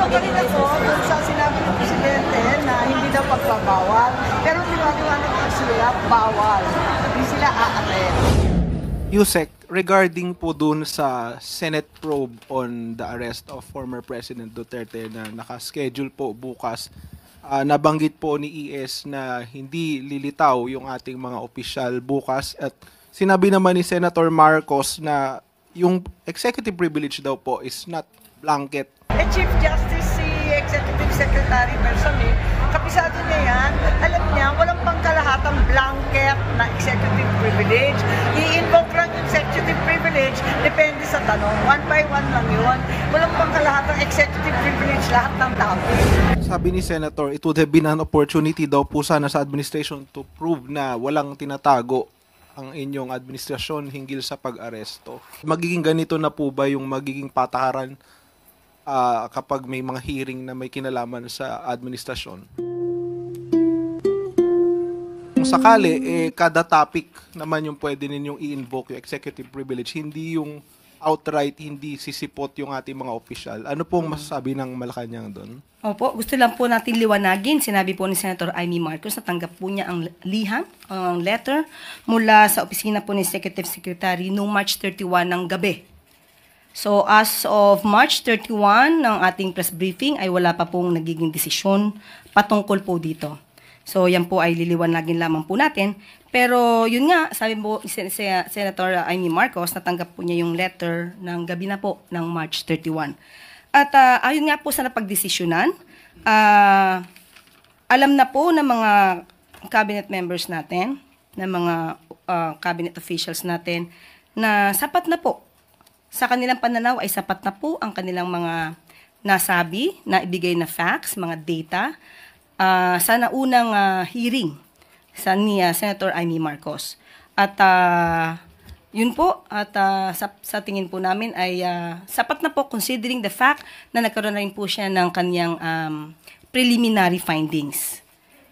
Magaling ako dun sa sinabi ng Presidente na hindi daw pagbabawal. Pero liwanag ang sila, bawal. Hindi sila aaten. Yusek, regarding po dun sa Senate probe on the arrest of former President Duterte na nakaschedule po bukas, nabanggit po ni ES na hindi lilitaw yung ating mga opisyal bukas at sinabi naman ni Senator Marcos na yung executive privilege daw po is not blanket. Chief Justice si Executive Secretary Bersame, kapisado niya yan, alam niya, walang pangkalahatang blanket na executive privilege. I-invoke lang yung executive privilege, depende sa tanong. One by one lang yun. Walang pangkalahatang executive privilege lahat ng topic. Sabi ni Senator, it would have been an opportunity daw po sana sa administration to prove na walang tinatago ang inyong administrasyon hinggil sa pag-aresto. Magiging ganito na po ba yung magiging patakaran kapag may mga hearing na may kinalaman sa administrasyon? Kung sakali, kada topic naman yung pwede ninyong i-invoke yung executive privilege, hindi yung outright, hindi sisipot yung ating mga opisyal. Ano pong masasabi ng Malacanang doon? Opo, gusto lang po natin liwanagin. Sinabi po ni Senator Amy Marcos na tanggap po niya ang liham, ang letter mula sa opisina po ni Executive Secretary noong March 31 ng gabi. So as of March 31 ng ating press briefing ay wala pa pong nagiging desisyon patungkol po dito. So yan po ay liliwanagin lamang po natin. Pero yun nga, sabi po ni Senator Amy Marcos, natanggap po niya yung letter ng gabi na po ng March 31. At ayon nga po sa napagdesisyonan, alam na po ng mga cabinet members natin, ng mga cabinet officials natin, na sapat na po, sa kanilang pananaw ay sapat na po ang kanilang mga nasabi, na ibigay na facts, mga data, sa naunang hearing ni Senator Amy Marcos. At yun po, at sa tingin po namin ay sapat na po considering the fact na nagkaroon na rin po siya ng kanyang preliminary findings.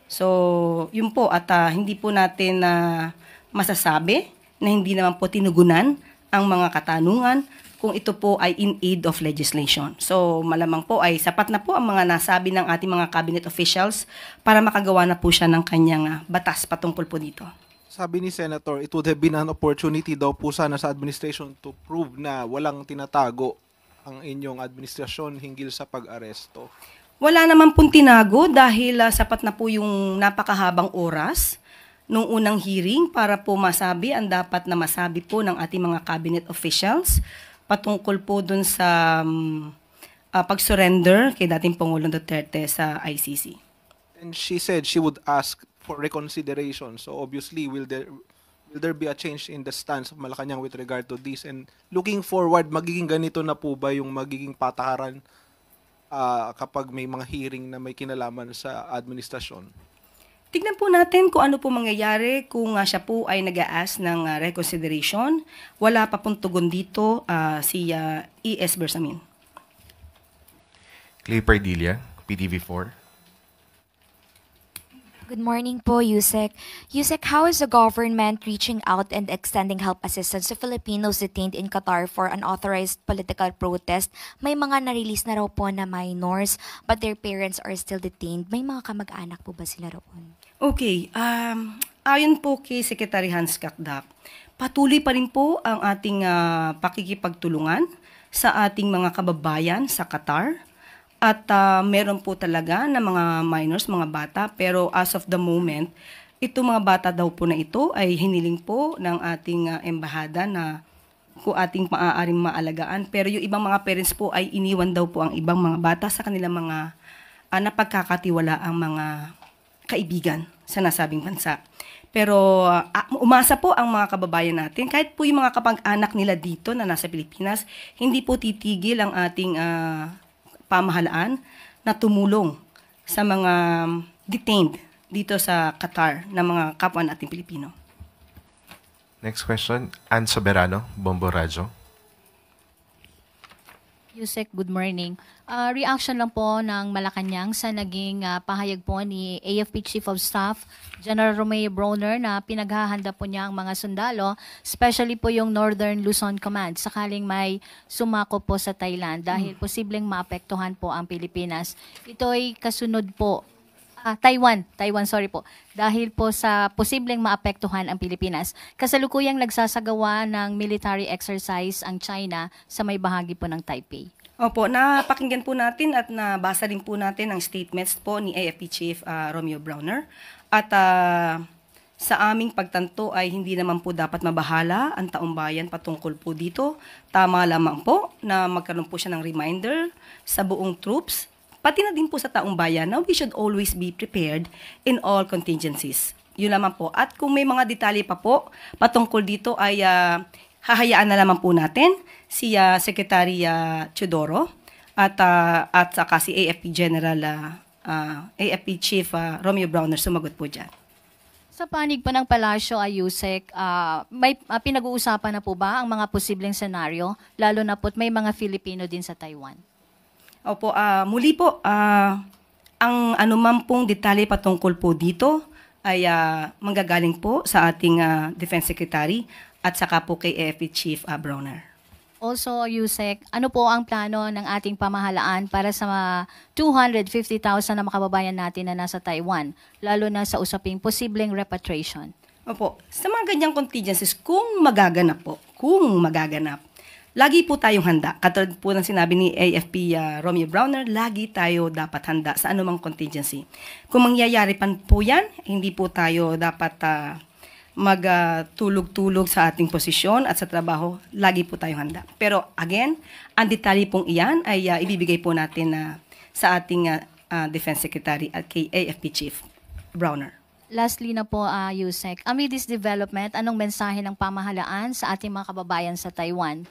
So, yun po, at hindi po natin masasabi na hindi naman po tinugunan ang mga katanungan kung ito po ay in aid of legislation. So, malamang po ay sapat na po ang mga nasabi ng ating mga cabinet officials para makagawa na po siya ng kanyang batas patungkol po dito. Sabi ni Senator, it would have been an opportunity daw po sana sa administration to prove na walang tinatago ang inyong administrasyon hinggil sa pag-aresto. Wala naman pong tinago dahil sapat na po yung napakahabang oras nung unang hearing para po masabi ang dapat na masabi po ng ating mga cabinet officials patungkol po dun sa pag-surrender kay dating Pangulong Duterte sa ICC. And she said she would ask for reconsideration. So obviously, will there be a change in the stance of Malacanang with regard to this? And looking forward, magiging ganito na po ba yung magiging patakaran kapag may mga hearing na may kinalaman sa administrasyon? Tignan po natin kung ano po mangyayari kung siya po ay nag-a-ask ng reconsideration. Wala pa pong tugon dito si ES Bersamin. Clay Pardilla, PTV4. Good morning po, Yusek. Yusek, how is the government reaching out and extending help assistance to Filipinos detained in Qatar for unauthorized political protest? May mga na-release na raw po na minors, but their parents are still detained. May mga kamag-anak po ba sila roon? Okay, ayon po kay Secretary Hans Kakdak, patuloy pa rin po ang ating pakikipagtulungan sa ating mga kababayan sa Qatar. At meron po talaga na mga minors, mga bata, pero as of the moment, itong mga bata daw po na ito ay hiniling po ng ating embahada na kung ating maaaring maalagaan. Pero yung ibang mga parents po ay iniwan daw po ang ibang mga bata sa kanilang mga napagkakatiwala ang mga kaibigan sa nasabing bansa. Pero umasa po ang mga kababayan natin, kahit po yung mga kapag-anak nila dito na nasa Pilipinas, hindi po titigil ang ating pamahalaan na tumulong sa mga detained dito sa Qatar na mga kapwa nating Pilipino. Next question, Ann Soberano, Bombo Radyo. Yusek, good morning. Reaction lang po ng Malacanang sa naging pahayag po ni AFP Chief of Staff, General Romeo Brawner, na pinaghahanda po niya ang mga sundalo, especially po yung Northern Luzon Command, sakaling may sumako po sa Thailand dahil posibleng maapektuhan po ang Pilipinas. Ito ay kasunod po Taiwan, sorry po. Dahil po sa posibleng maapektuhan ang Pilipinas, kasalukuyang nagsasagawa ng military exercise ang China sa may bahagi po ng Taipei. Opo, napakinggan po natin at nabasa din po natin ang statements po ni AFP Chief Romeo Brawner. At sa aming pagtanto ay hindi naman po dapat mabahala ang taong bayan patungkol po dito. Tama lamang po na magkaroon po siya ng reminder sa buong troops, pati na din po sa taong bayan, na we should always be prepared in all contingencies. Yun lamang po. At kung may mga detalye pa po patungkol dito ay hahayaan na lamang po natin si Secretary Teodoro at saka si AFP General AFP Chief Romeo Brawner sumagot po dyan. Sa panig pa ng Palasyo, Yusek, may pinag-uusapan na po ba ang mga posibleng senaryo, lalo na po't may mga Filipino din sa Taiwan? Opo, muli po, ang anuman pong detalye patungkol po dito ay manggagaling po sa ating Defense Secretary at saka po kay AFP Chief Brawner. Also, Yusek, ano po ang plano ng ating pamahalaan para sa mga 250,000 na makababayan natin na nasa Taiwan, lalo na sa usaping posibleng repatriation? Opo, sa mga ganyang contingencies, kung magaganap, lagi po tayong handa. Katulad po ng sinabi ni AFP Romeo Brawner, lagi tayo dapat handa sa anumang contingency. Kung mangyayari pan po yan, hindi po tayo dapat magtulog-tulog sa ating posisyon at sa trabaho, lagi po tayong handa. Pero again, ang detalye pong iyan ay ibibigay po natin sa ating Defense Secretary at kay AFP Chief Brawner. Lastly na po, Yusek, amid this development, anong mensahe ng pamahalaan sa ating mga kababayan sa Taiwan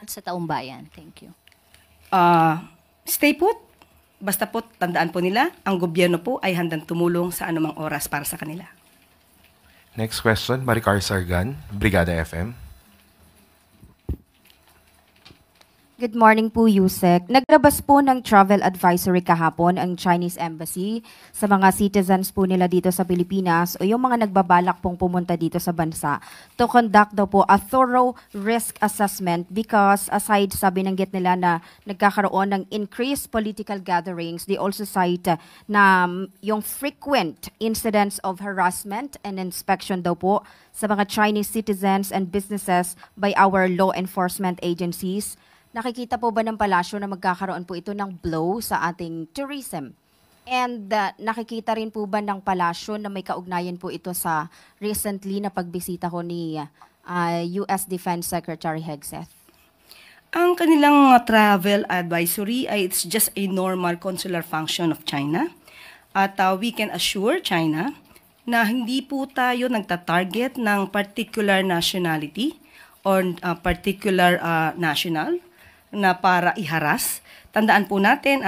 at sa taong bayan? Thank you. Stay put. Basta po, tandaan po nila, ang gobyerno po ay handang tumulong sa anumang oras para sa kanila. Next question, Maricar Sargan, Brigada FM. Good morning po, Yusek. Naglabas po ng travel advisory kahapon ang Chinese Embassy sa mga citizens po nila dito sa Pilipinas o yung mga nagbabalak pong pumunta dito sa bansa to conduct daw po a thorough risk assessment because aside sa binanggit nila na nagkakaroon ng increased political gatherings, they also cite na yung frequent incidents of harassment and inspection daw po sa mga Chinese citizens and businesses by our law enforcement agencies. Nakikita po ba ng palasyo na magkakaroon po ito ng blow sa ating tourism? And nakikita rin po ba ng palasyo na may kaugnayan po ito sa recently na pagbisita ko ni US Defense Secretary Hegseth? Ang kanilang travel advisory ay it's just a normal consular function of China. At we can assure China na hindi po tayo nagtatarget ng particular nationality or particular national na para iharas. Tandaan po natin,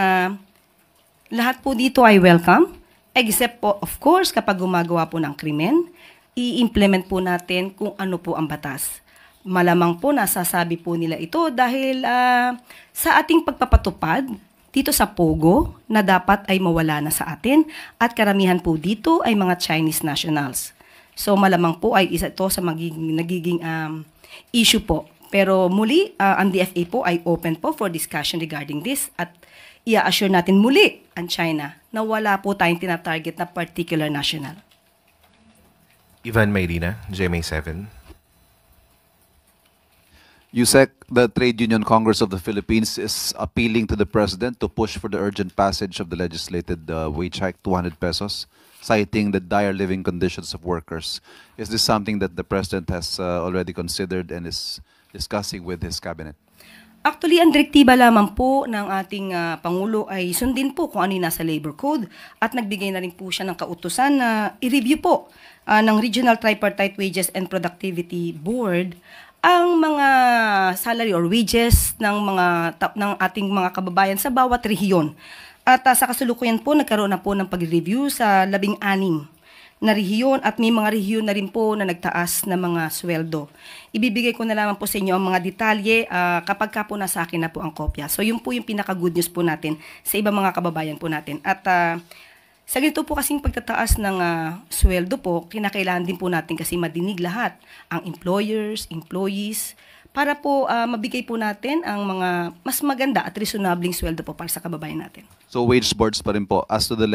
lahat po dito ay welcome, except po, of course, kapag gumagawa po ng krimen, i-implement po natin kung ano po ang batas. Malamang po nasasabi po nila ito dahil sa ating pagpapatupad dito sa Pogo na dapat ay mawala na sa atin at karamihan po dito ay mga Chinese nationals. So malamang po ay isa ito sa nagiging issue po. Pero muli, ang DFA po ay open po for discussion regarding this at i-assure natin muli ang China na wala po tayong tinatarget na particular national. Ivan Mayrina, GMA 7. Yusek, the Trade Union Congress of the Philippines is appealing to the President to push for the urgent passage of the legislated wage hike, 200 pesos, citing the dire living conditions of workers. Is this something that the President has already considered and is discussing with his cabinet? Actually, ang direktiba lamang po ng ating Pangulo ay sundin po kung ano yung nasa labor code at nagbigay na rin po siya ng kautusan na i-review po ng Regional Tripartite Wages and Productivity Board ang mga salary or wages ng ating mga kababayan sa bawat rehiyon. At sa kasalukuyan po, nagkaroon na po ng pag-review sa 16 na rehiyon at may mga rehiyon na rin po na nagtaas na mga sweldo. Ibibigay ko na lamang po sa inyo ang mga detalye kapag ka po nasa akin na po ang kopya. So yun po yung pinaka-good news po natin sa ibang mga kababayan po natin. At sa ganito po kasing pagtataas ng sweldo po, kinakailangan din po natin kasi madinig lahat, ang employers, employees, para po mabigay po natin ang mga mas maganda at reasonabling sweldo po para sa kababayan natin. So wage boards pa rin po as to the